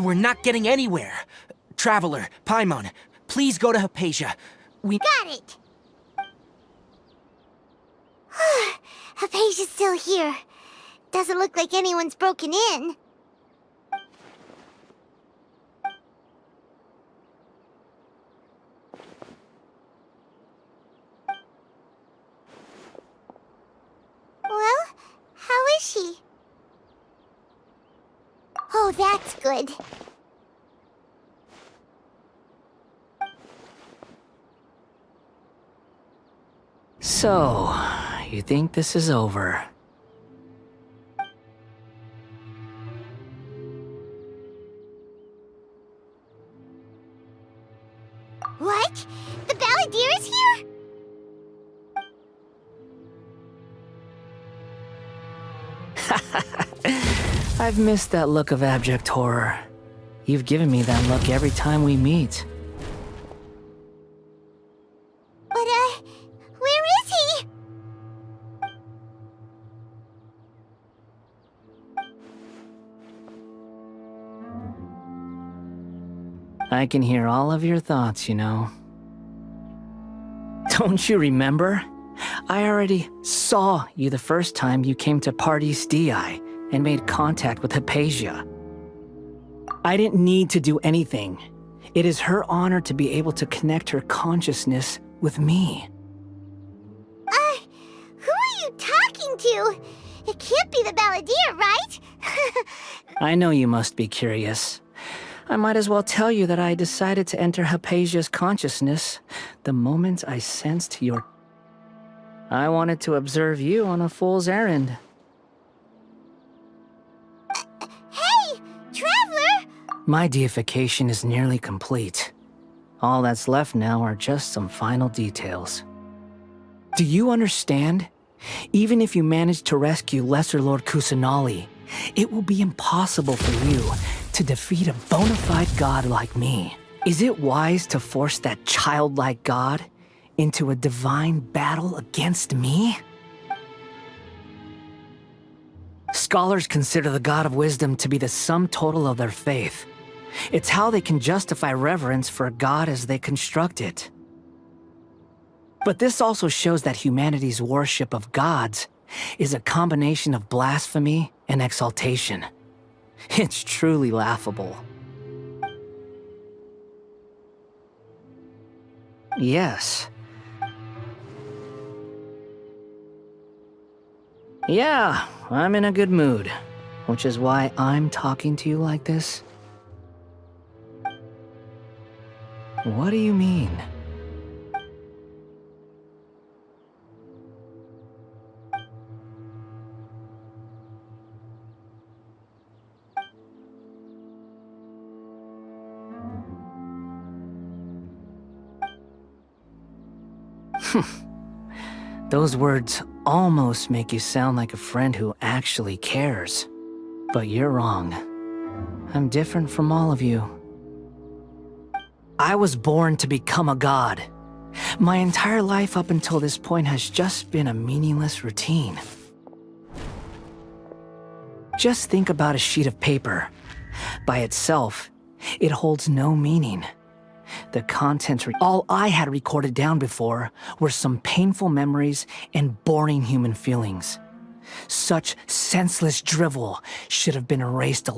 We're not getting anywhere. Traveler, Paimon, please go to Hypatia. We Got it! Hypatia's still here. Doesn't look like anyone's broken in. Well, how is she? Oh, that's good. So, you think this is over? What? The Balladeer is here? I've missed that look of abject horror. You've given me that look every time we meet. But, where is he? I can hear all of your thoughts, you know. Don't you remember? I already saw you the first time you came to Parties DI and made contact with Hypatia. I didn't need to do anything. It is her honor to be able to connect her consciousness with me. Who are you talking to? It can't be the Balladeer, right? I know you must be curious. I might as well tell you that I decided to enter Hypatia's consciousness the moment I sensed your... I wanted to observe you on a fool's errand. Hey, Traveler! My deification is nearly complete. All that's left now are just some final details. Do you understand? Even if you manage to rescue Lesser Lord Kusanali, it will be impossible for you to defeat a bona fide god like me. Is it wise to force that childlike god into a divine battle against me? Scholars consider the god of wisdom to be the sum total of their faith. It's how they can justify reverence for a god as they construct it. But this also shows that humanity's worship of gods is a combination of blasphemy and exaltation. It's truly laughable. Yes. Yeah, I'm in a good mood, which is why I'm talking to you like this. What do you mean? Those words almost make you sound like a friend who actually cares. But you're wrong. I'm different from all of you. I was born to become a god. My entire life up until this point has just been a meaningless routine. Just think about a sheet of paper. By itself, it holds no meaning. The contents, all I had recorded down before were some painful memories and boring human feelings. Such senseless drivel should have been erased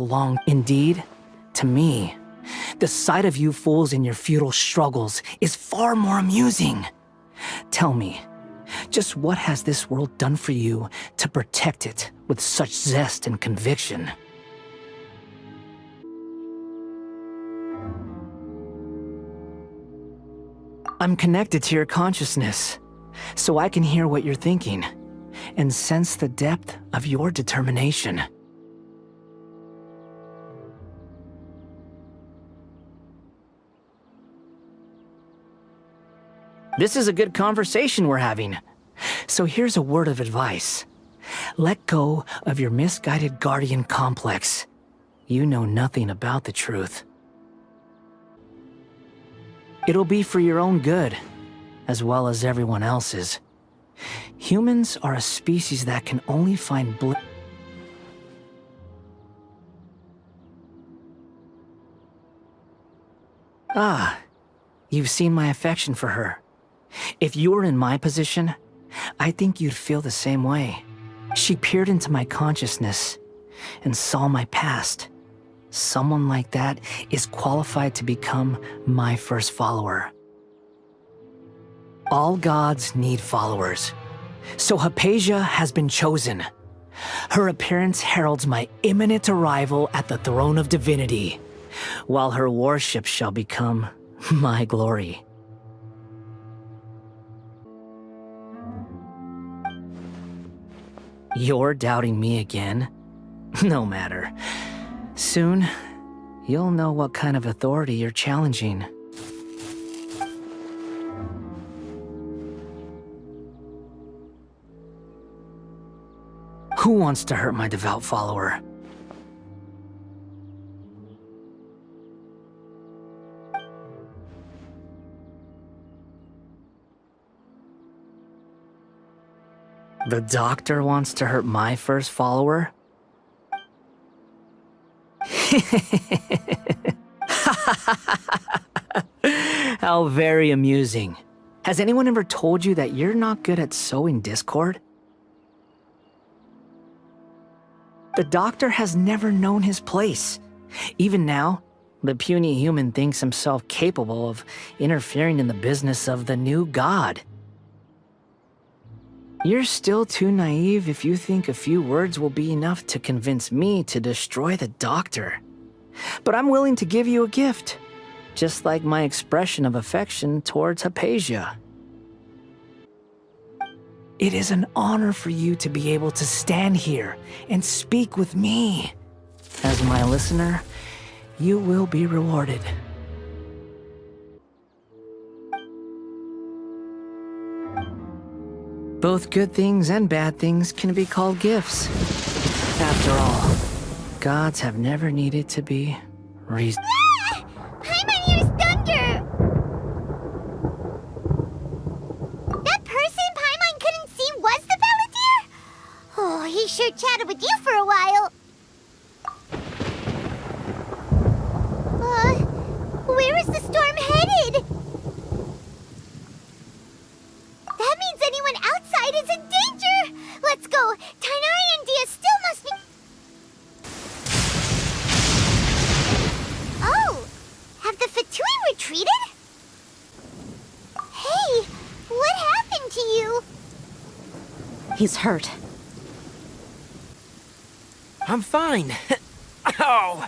Indeed, to me, the sight of you fools in your futile struggles is far more amusing. Tell me, just what has this world done for you to protect it with such zest and conviction? I'm connected to your consciousness, so I can hear what you're thinking and sense the depth of your determination. This is a good conversation we're having. So here's a word of advice. Let go of your misguided guardian complex. You know nothing about the truth. It'll be for your own good, as well as everyone else's. Humans are a species that can only find Ah, you've seen my affection for her. If you were in my position, I think you'd feel the same way. She peered into my consciousness and saw my past. Someone like that is qualified to become my first follower. All gods need followers. So Hypatia has been chosen. Her appearance heralds my imminent arrival at the throne of divinity, while her worship shall become my glory. You're doubting me again? No matter. Soon, you'll know what kind of authority you're challenging. Who wants to hurt my devout follower? The doctor wants to hurt my first follower? How very amusing. Has anyone ever told you that you're not good at sowing discord? The doctor has never known his place. Even now, the puny human thinks himself capable of interfering in the business of the new god. You're still too naive if you think a few words will be enough to convince me to destroy the doctor. But I'm willing to give you a gift, just like my expression of affection towards Hypatia. It is an honor for you to be able to stand here and speak with me. As my listener, you will be rewarded. Both good things and bad things can be called gifts. After all, gods have never needed to be reasonable. Paimon hears thunder! That person Paimon couldn't see was the Balladeer? Oh, he sure chatted with you for a while. Where is the storm headed? That means anyone outside is in danger! Let's go! Tainari and Dia still must be... Oh! Have the Fatui retreated? Hey! What happened to you? He's hurt. I'm fine. Oh!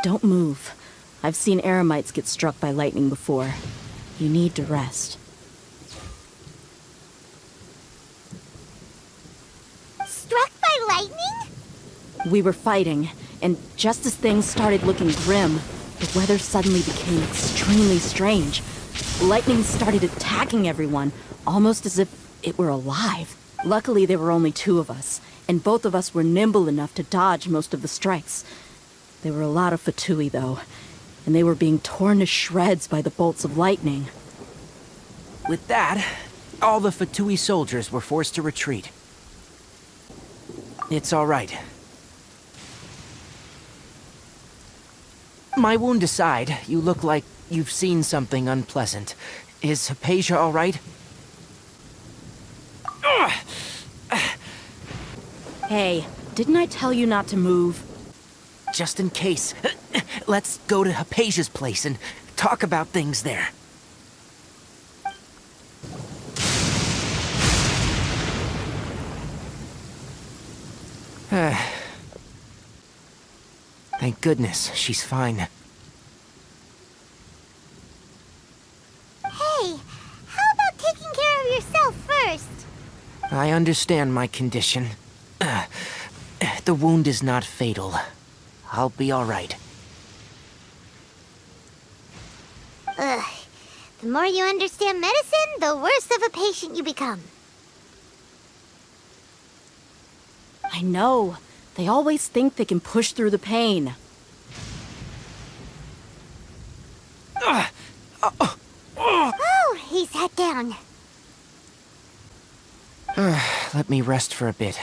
Don't move. I've seen eremites get struck by lightning before. You need to rest. Struck by lightning? We were fighting, and just as things started looking grim, the weather suddenly became extremely strange. Lightning started attacking everyone, almost as if it were alive. Luckily, there were only two of us, and both of us were nimble enough to dodge most of the strikes. There were a lot of Fatui, though, and they were being torn to shreds by the bolts of lightning. With that, all the Fatui soldiers were forced to retreat. It's all right. My wound aside, you look like you've seen something unpleasant. Is Hypatia all right? Hey, didn't I tell you not to move? Just in case, let's go to Hypatia's place and talk about things there. Thank goodness she's fine. Hey, how about taking care of yourself first? I understand my condition. The wound is not fatal. I'll be all right. Ugh. The more you understand medicine, the worse of a patient you become. I know. They always think they can push through the pain. Oh, he sat down. Let me rest for a bit.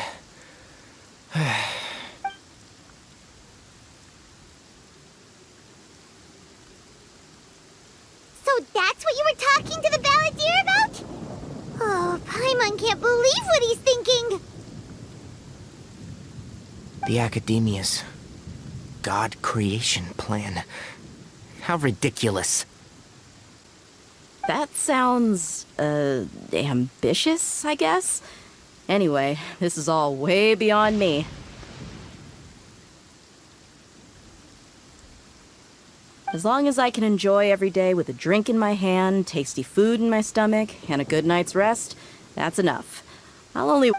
that's what you were talking to the balladeer about? Oh, Paimon can't believe what he's thinking. The Academia's God creation plan. How ridiculous. That sounds, ambitious, I guess? Anyway, this is all way beyond me. As long as I can enjoy every day with a drink in my hand, tasty food in my stomach, and a good night's rest, that's enough. I'll only...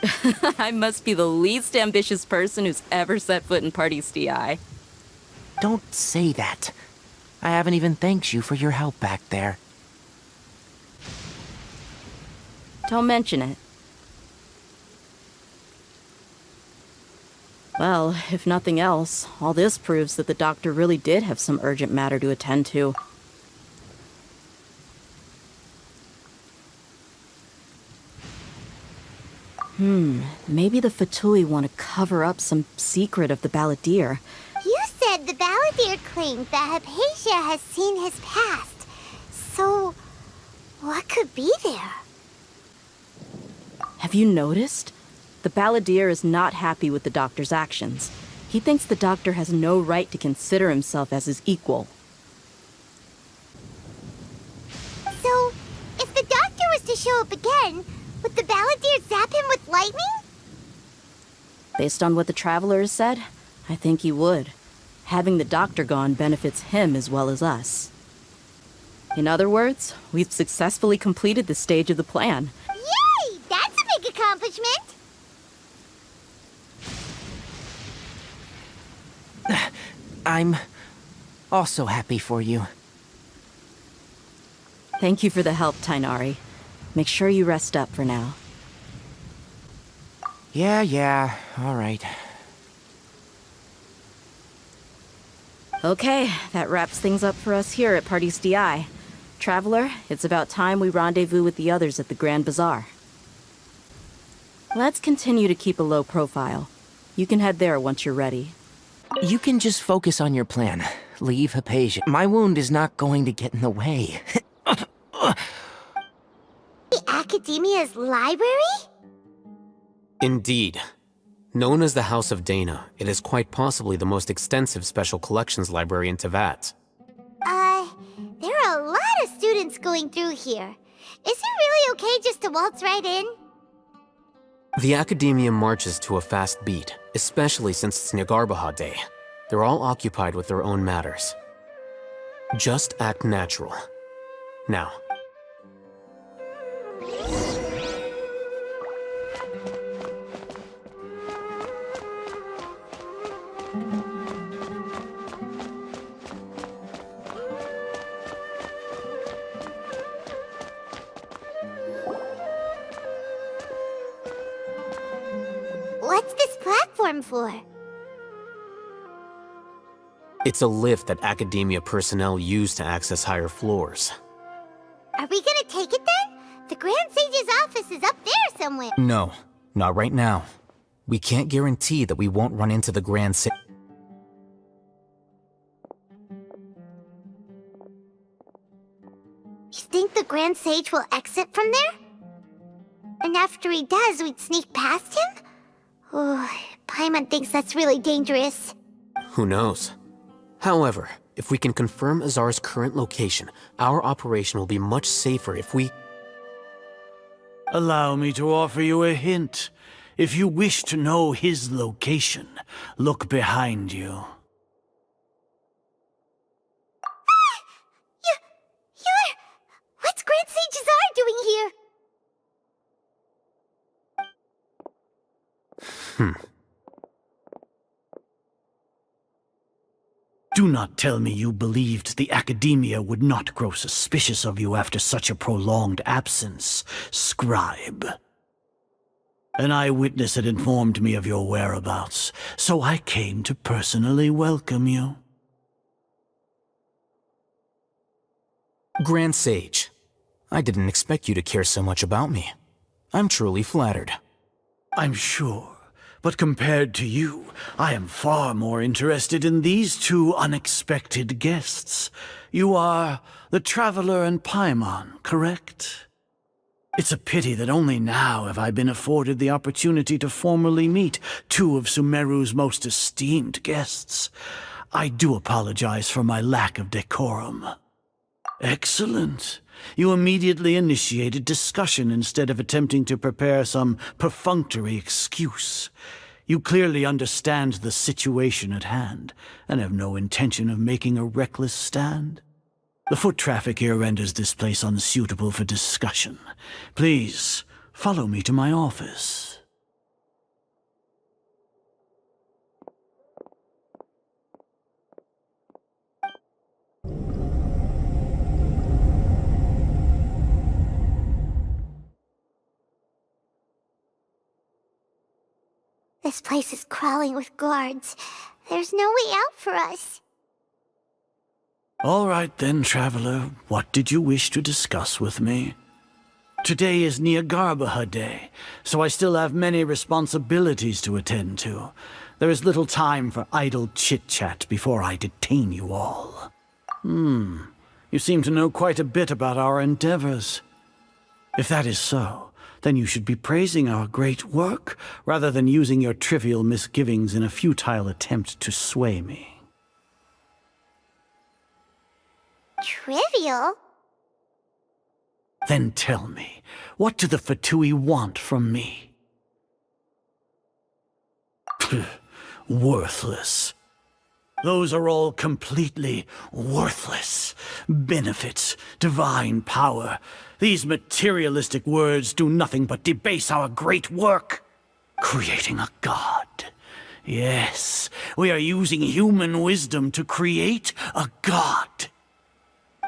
I must be the least ambitious person who's ever set foot in Party's DI. Don't say that. I haven't even thanked you for your help back there. Don't mention it. Well, if nothing else, all this proves that the doctor really did have some urgent matter to attend to. Maybe the Fatui want to cover up some secret of the balladeer. You said the balladeer claimed that Hypatia has seen his past. So, what could be there? Have you noticed? The balladeer is not happy with the doctor's actions. He thinks the doctor has no right to consider himself as his equal. So, if the doctor was to show up again, would the balladeer zap him with lightning? Based on what the traveler has said, I think he would. Having the doctor gone benefits him as well as us. In other words, we've successfully completed this stage of the plan. Yay! That's a big accomplishment! I'm also happy for you. Thank you for the help, Tainari. Make sure you rest up for now. Yeah, all right. Okay, that wraps things up for us here at Party's DI. Traveler, it's about time we rendezvous with the others at the Grand Bazaar. Let's continue to keep a low profile. You can head there once you're ready. You can just focus on your plan. Leave Hypatia. My wound is not going to get in the way. The Academia's library? Indeed. Known as the House of Dana, it is quite possibly the most extensive special collections library in Teyvat. There are a lot of students going through here. Is it really okay just to waltz right in? The Academia marches to a fast beat, especially since it's Nagarbaha Day. They're all occupied with their own matters. Just act natural. Now. What's this platform for? It's a lift that Academia personnel use to access higher floors. Are we gonna take it then? The Grand Sage's office is up there somewhere. No, not right now. We can't guarantee that we won't run into the Grand Sage. You think the Grand Sage will exit from there? And after he does, we'd sneak past him? Oh, Paimon thinks that's really dangerous. Who knows? However, if we can confirm Azar's current location, our operation will be much safer if we... Allow me to offer you a hint. If you wish to know his location, look behind you. You're... What's Grand Sage Azar doing here? Do not tell me you believed the Academia would not grow suspicious of you after such a prolonged absence, scribe. An eyewitness had informed me of your whereabouts, so I came to personally welcome you. Grand Sage, I didn't expect you to care so much about me. I'm truly flattered. I'm sure, But compared to you, I am far more interested in these two unexpected guests. You are the Traveler and Paimon, correct? It's a pity that only now have I been afforded the opportunity to formally meet two of Sumeru's most esteemed guests. I do apologize for my lack of decorum. Excellent. You immediately initiated discussion instead of attempting to prepare some perfunctory excuse. You clearly understand the situation at hand, and have no intention of making a reckless stand. The foot traffic here renders this place unsuitable for discussion. Please, follow me to my office. This place is crawling with guards. There's no way out for us. All right then, Traveler. What did you wish to discuss with me? Today is Nyargarbaha Day, so I still have many responsibilities to attend to. There is little time for idle chit-chat before I detain you all. You seem to know quite a bit about our endeavors. If that is so, then you should be praising our great work, rather than using your trivial misgivings in a futile attempt to sway me. Trivial? Then tell me, what do the Fatui want from me? Worthless. Those are all completely worthless. Benefits, divine power. These materialistic words do nothing but debase our great work. Creating a god. Yes, we are using human wisdom to create a god.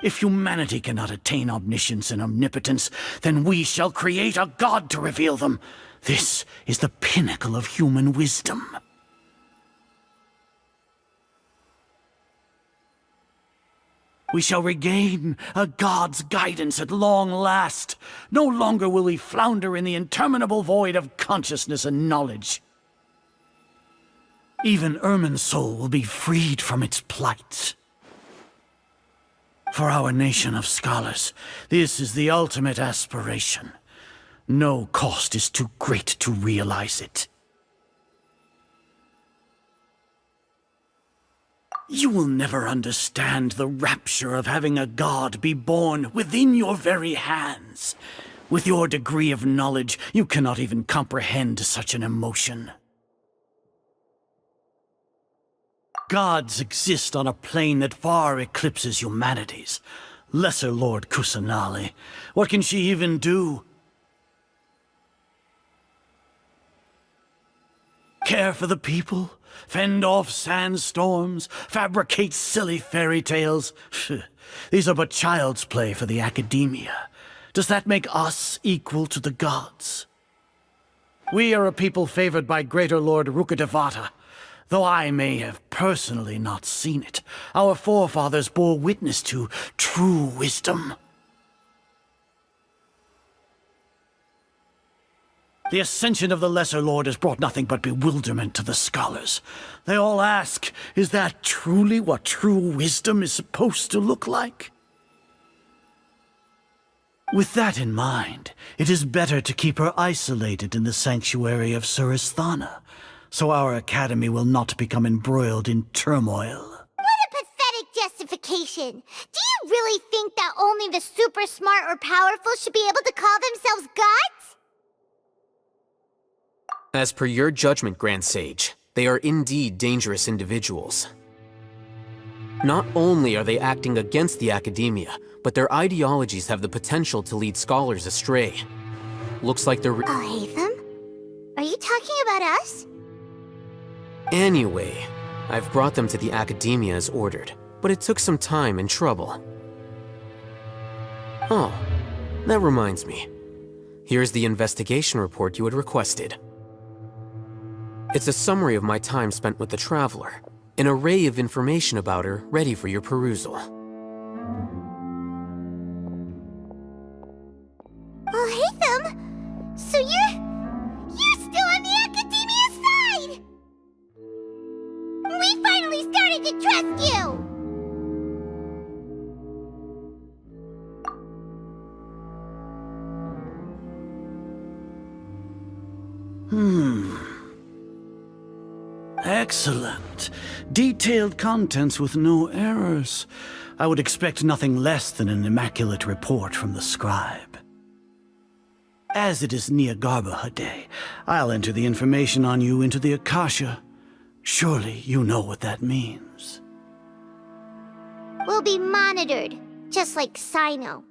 If humanity cannot attain omniscience and omnipotence, then we shall create a god to reveal them. This is the pinnacle of human wisdom. We shall regain a god's guidance at long last. No longer will we flounder in the interminable void of consciousness and knowledge. Even Irminsul will be freed from its plight. For our nation of scholars, this is the ultimate aspiration. No cost is too great to realize it. You will never understand the rapture of having a god be born within your very hands. With your degree of knowledge, you cannot even comprehend such an emotion. Gods exist on a plane that far eclipses humanity's. Lesser Lord Kusanali, what can she even do? Care for the people? Fend off sandstorms? Fabricate silly fairy tales? These are but child's play for the academia. Does that make us equal to the gods? We are a people favored by Greater Lord Rukkhadevata. Though I may have personally not seen it, our forefathers bore witness to true wisdom. The ascension of the Lesser Lord has brought nothing but bewilderment to the scholars. They all ask, is that truly what true wisdom is supposed to look like? With that in mind, it is better to keep her isolated in the sanctuary of Surasthana, so our academy will not become embroiled in turmoil. What a pathetic justification! Do you really think that only the super smart or powerful should be able to call themselves gods? As per your judgment, Grand Sage, they are indeed dangerous individuals. Not only are they acting against the academia, but their ideologies have the potential to lead scholars astray. Looks like they're... Hatham? Are you talking about us? Anyway, I've brought them to the academia as ordered, but it took some time and trouble. Oh, that reminds me. Here's the investigation report you had requested. It's a summary of my time spent with the Traveler, an array of information about her ready for your perusal. Hatham! So you're still on the academia side! started to trust you! Excellent. Detailed contents with no errors. I would expect nothing less than an immaculate report from the scribe. As it is Niagarbha Day, I'll enter the information on you into the Akasha. Surely you know what that means. We'll be monitored, just like Sino.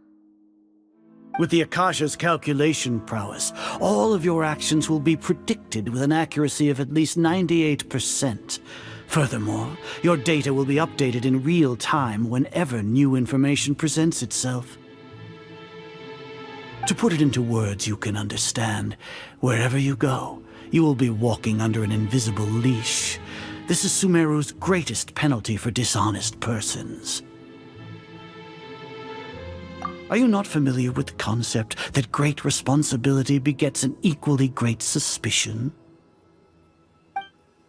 With the Akasha's calculation prowess, all of your actions will be predicted with an accuracy of at least 98%. Furthermore, your data will be updated in real time whenever new information presents itself. To put it into words you can understand, wherever you go, you will be walking under an invisible leash. This is Sumeru's greatest penalty for dishonest persons. Are you not familiar with the concept that great responsibility begets an equally great suspicion?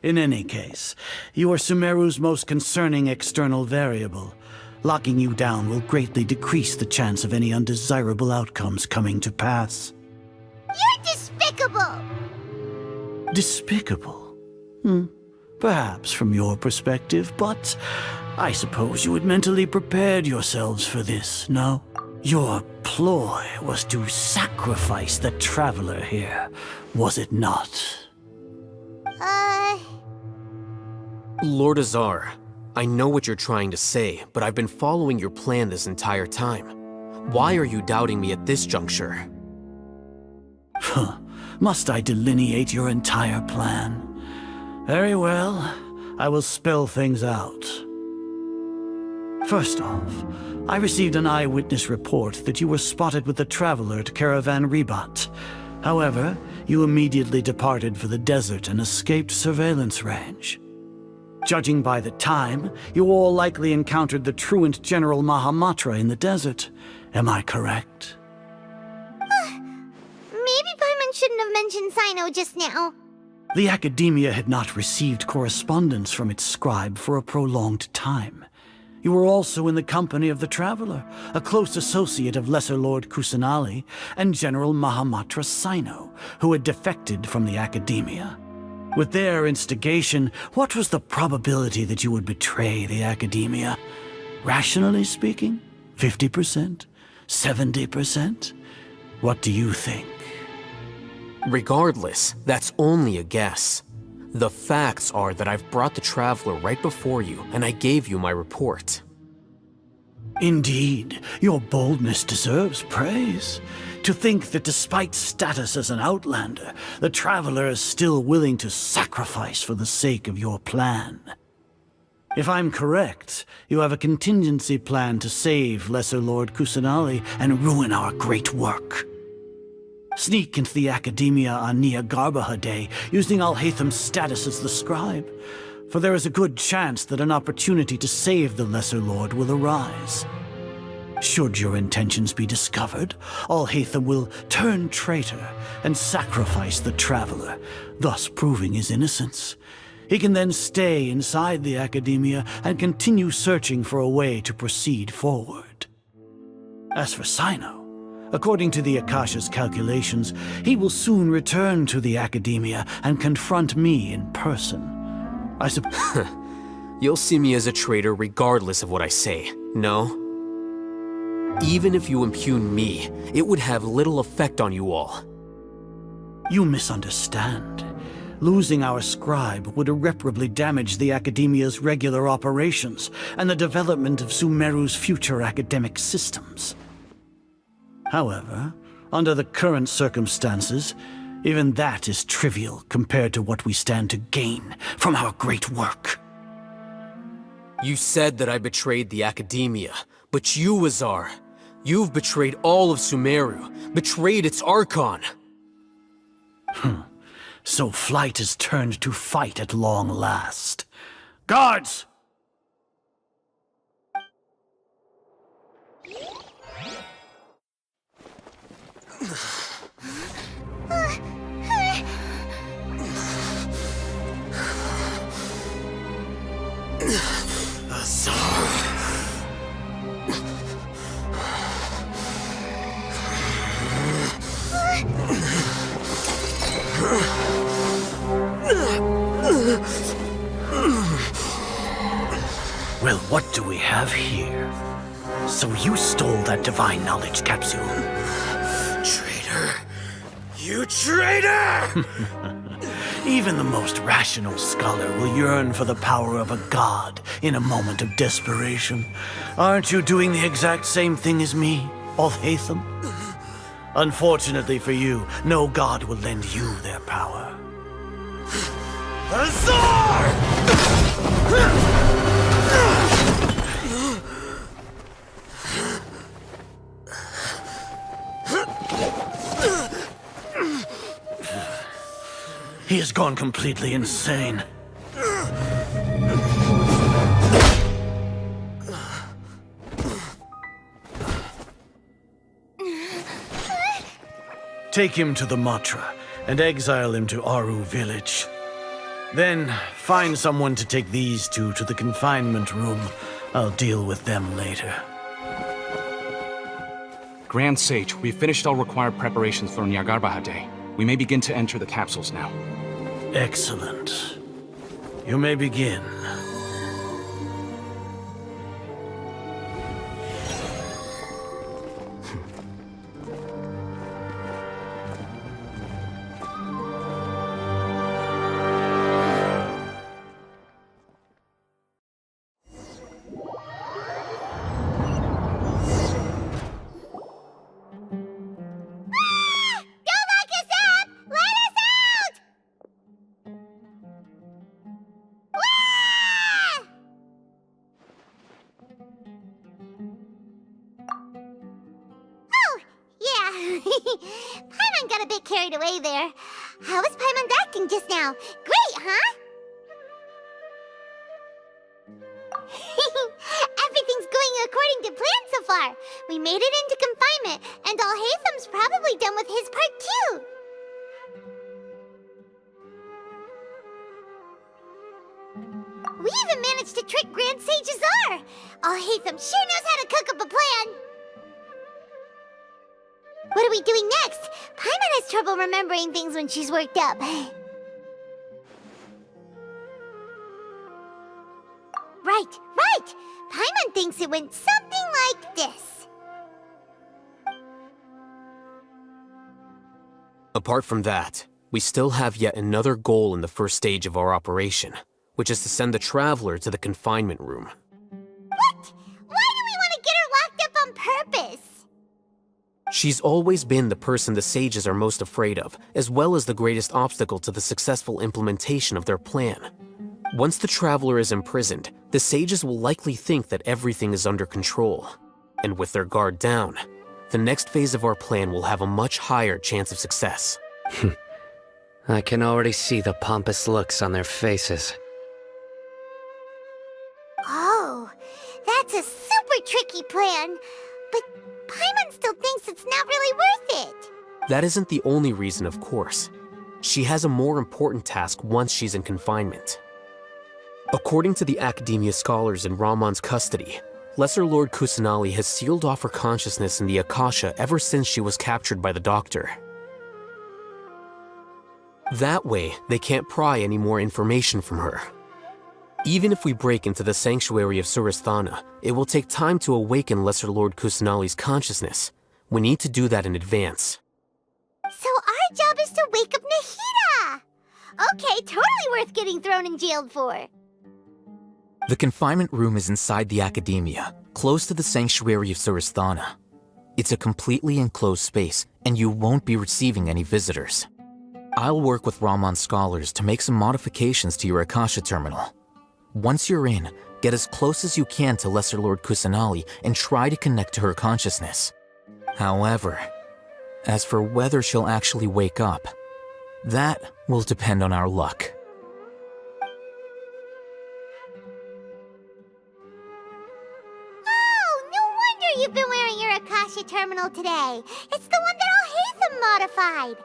In any case, you are Sumeru's most concerning external variable. Locking you down will greatly decrease the chance of any undesirable outcomes coming to pass. You're despicable! Despicable? Perhaps from your perspective, but I suppose you had mentally prepared yourselves for this, no? Your ploy was to sacrifice the traveler here, was it not? Lord Azar, I know what you're trying to say, but I've been following your plan this entire time. Why are you doubting me at this juncture? Must I delineate your entire plan? Very well, I will spell things out. First off, I received an eyewitness report that you were spotted with the traveler at Caravan Ribat. However, you immediately departed for the desert and escaped surveillance range. Judging by the time, you all likely encountered the truant General Mahamatra in the desert. Am I correct? Maybe Paimon shouldn't have mentioned Sino just now. The Academia had not received correspondence from its scribe for a prolonged time. You were also in the company of the Traveler, a close associate of Lesser Lord Kusanali and General Mahamatra Sino, who had defected from the Academia. With their instigation, what was the probability that you would betray the Academia? Rationally speaking, 50%? 70%? What do you think? Regardless, that's only a guess. The facts are that I've brought the Traveler right before you, and I gave you my report. Indeed, your boldness deserves praise. To think that despite status as an outlander, the Traveler is still willing to sacrifice for the sake of your plan. If I'm correct, you have a contingency plan to save Lesser Lord Kusanali and ruin our great work. Sneak into the Academia on Niagarbha Day, using Alhaitham's status as the scribe, for there is a good chance that an opportunity to save the Lesser Lord will arise. Should your intentions be discovered, Alhaitham will turn traitor and sacrifice the Traveler, thus proving his innocence. He can then stay inside the Academia and continue searching for a way to proceed forward. As for Sino, according to the Akasha's calculations, he will soon return to the Academia and confront me in person. I suppose... You'll see me as a traitor regardless of what I say, no? Even if you impugn me, it would have little effect on you all. You misunderstand. Losing our scribe would irreparably damage the Academia's regular operations and the development of Sumeru's future academic systems. However, under the current circumstances, even that is trivial compared to what we stand to gain from our great work. You said that I betrayed the Academia, but you, Azar, you've betrayed all of Sumeru, betrayed its Archon. So flight has turned to fight at long last. Guards! Well, what do we have here? So you stole that divine knowledge capsule. Traitor! You traitor! Even the most rational scholar will yearn for the power of a god in a moment of desperation. Aren't you doing the exact same thing as me, Alhaitham? Unfortunately for you, no god will lend you their power. Azar! He has gone completely insane. Take him to the Matra and exile him to Aru village. Then find someone to take these two to the confinement room. I'll deal with them later. Grand Sage, we've finished all required preparations for Nyagarbha Day. We may begin to enter the capsules now. Excellent. You may begin. Paimon got a bit carried away there. How was Paimon acting just now? Great, huh? Everything's going according to plan so far. We made it into confinement, and Alhaitham's probably done with his part too. We even managed to trick Grand Sage Azar. Alhaitham sure knows how to cook up a plan. What are we doing next? Paimon has trouble remembering things when she's worked up. Right. Paimon thinks it went something like this. Apart from that, we still have yet another goal in the first stage of our operation, which is to send the Traveler to the confinement room. What? Why do we want to get her locked up on purpose? She's always been the person the sages are most afraid of, as well as the greatest obstacle to the successful implementation of their plan. Once the Traveler is imprisoned, the sages will likely think that everything is under control. And with their guard down, the next phase of our plan will have a much higher chance of success. I can already see the pompous looks on their faces. Oh, that's a super tricky plan. But Paimon still thinks it's not really worth it. That isn't the only reason, of course. She has a more important task once she's in confinement. According to the Academia scholars in Ramon's custody, Lesser Lord Kusanali has sealed off her consciousness in the Akasha ever since she was captured by the Doctor. That way, they can't pry any more information from her. Even if we break into the sanctuary of Surasthana, it will take time to awaken Lesser Lord Kusanali's consciousness. We need to do that in advance. So our job is to wake up Nahida! Okay, totally worth getting thrown and jailed for. The confinement room is inside the Academia, close to the sanctuary of Surasthana. It's a completely enclosed space, and you won't be receiving any visitors. I'll work with Ramon's scholars to make some modifications to your Akasha terminal. Once you're in, get as close as you can to Lesser Lord Kusanali and try to connect to her consciousness. However, as for whether she'll actually wake up, that will depend on our luck. You've been wearing your Akasha terminal today. It's the one that Alhaitham modified.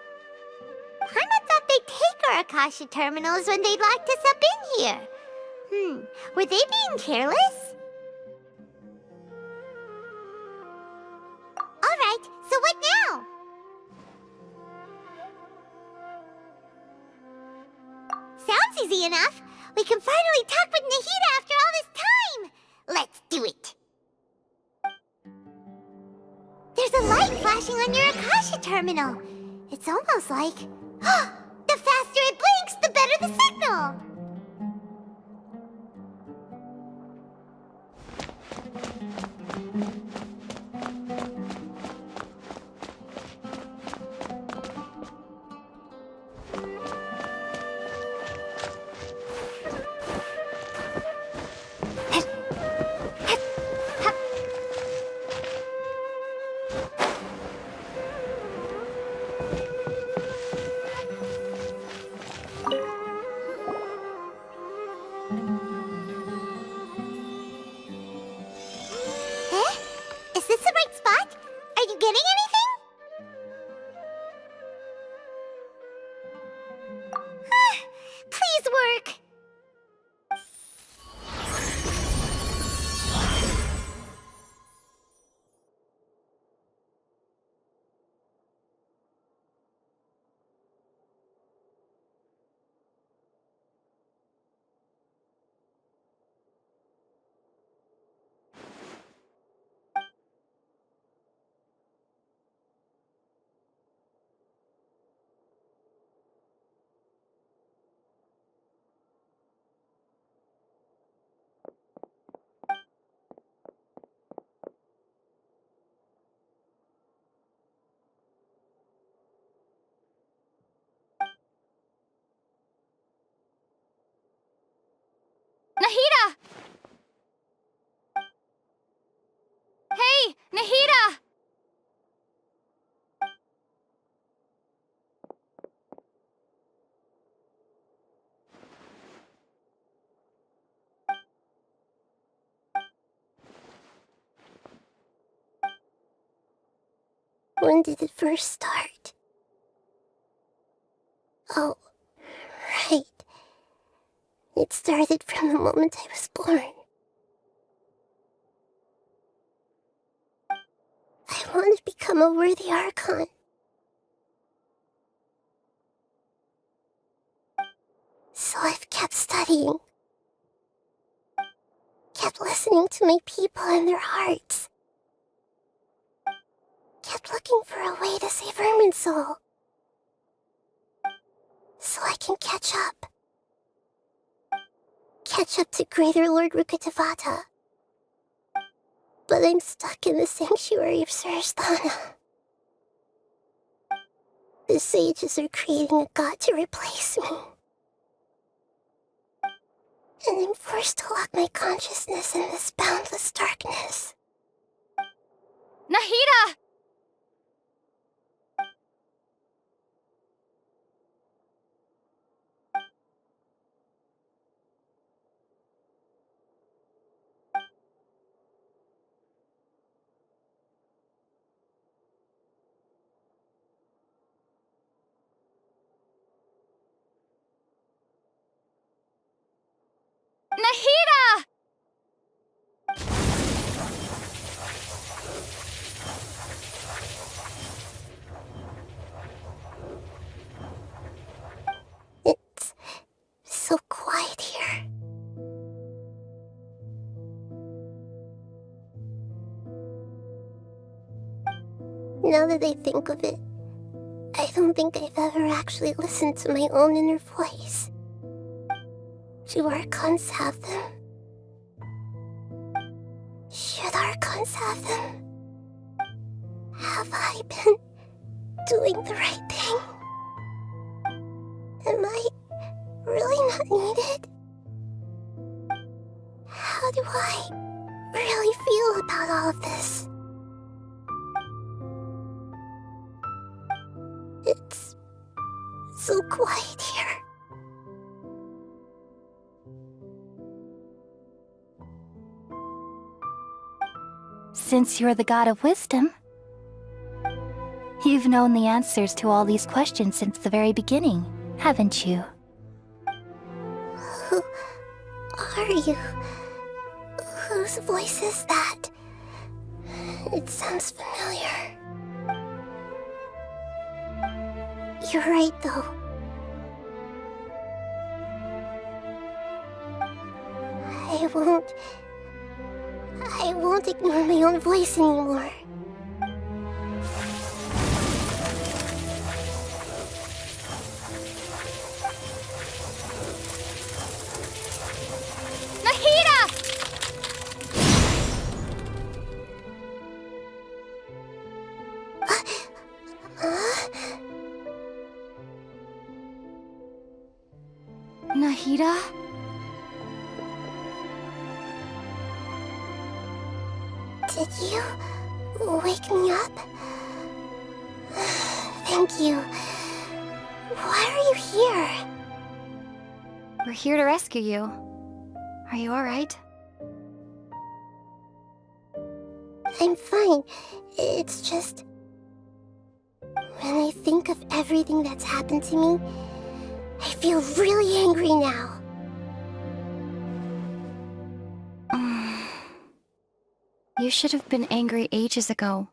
Paimon thought they'd take our Akasha terminals when they locked us up in here. Were they being careless? Alright, so what now? Sounds easy enough. We can finally talk with Nahida after all this time. Let's do it. There's a light flashing on your Akasha terminal. It's almost like... the faster it blinks, the better the signal! Is this the right spot? Are you getting anything? Please work! Nahida! Hey, Nahida! When did it first start? Oh, right. It started from the moment I was born. I want to become a worthy Archon. So I've kept studying. Kept listening to my people and their hearts. Kept looking for a way to save Irminsul. So I can catch up. Catch up to Greater Lord Rukkhadevata. But I'm stuck in the sanctuary of Surasthana. The sages are creating a god to replace me. And I'm forced to lock my consciousness in this boundless darkness. Nahida! Nahida! It's so quiet here. Now that I think of it, I don't think I've ever actually listened to my own inner voice. Do Archons have them? Should Archons have them? Have I been doing the right thing? Am I really not needed? How do I really feel about all of this? It's so quiet here. Since you're the god of wisdom, you've known the answers to all these questions since the very beginning, haven't you? Who are are you? Whose voice is that? It sounds familiar. You're right, though. I won't ignore my own voice anymore. Nahida! Nahida? Did you wake me up? Thank you. Why are you here? We're here to rescue you. Are you alright? I'm fine. It's just... when I think of everything that's happened to me, I feel really angry now. You should have been angry ages ago.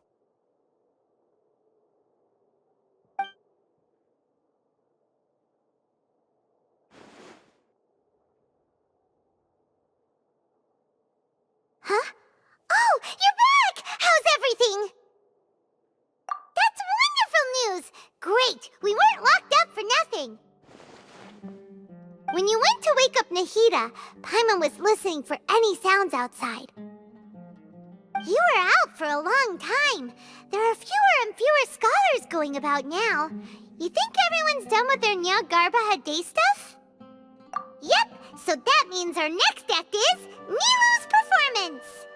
Huh? Oh, you're back! How's everything? That's wonderful news! Great! We weren't locked up for nothing! When you went to wake up Nahida, Paimon was listening for any sounds outside. You were out for a long time. There are fewer and fewer scholars going about now. You think everyone's done with their Nyargarbaha Day stuff? Yep, so that means our next act is Nilu's performance!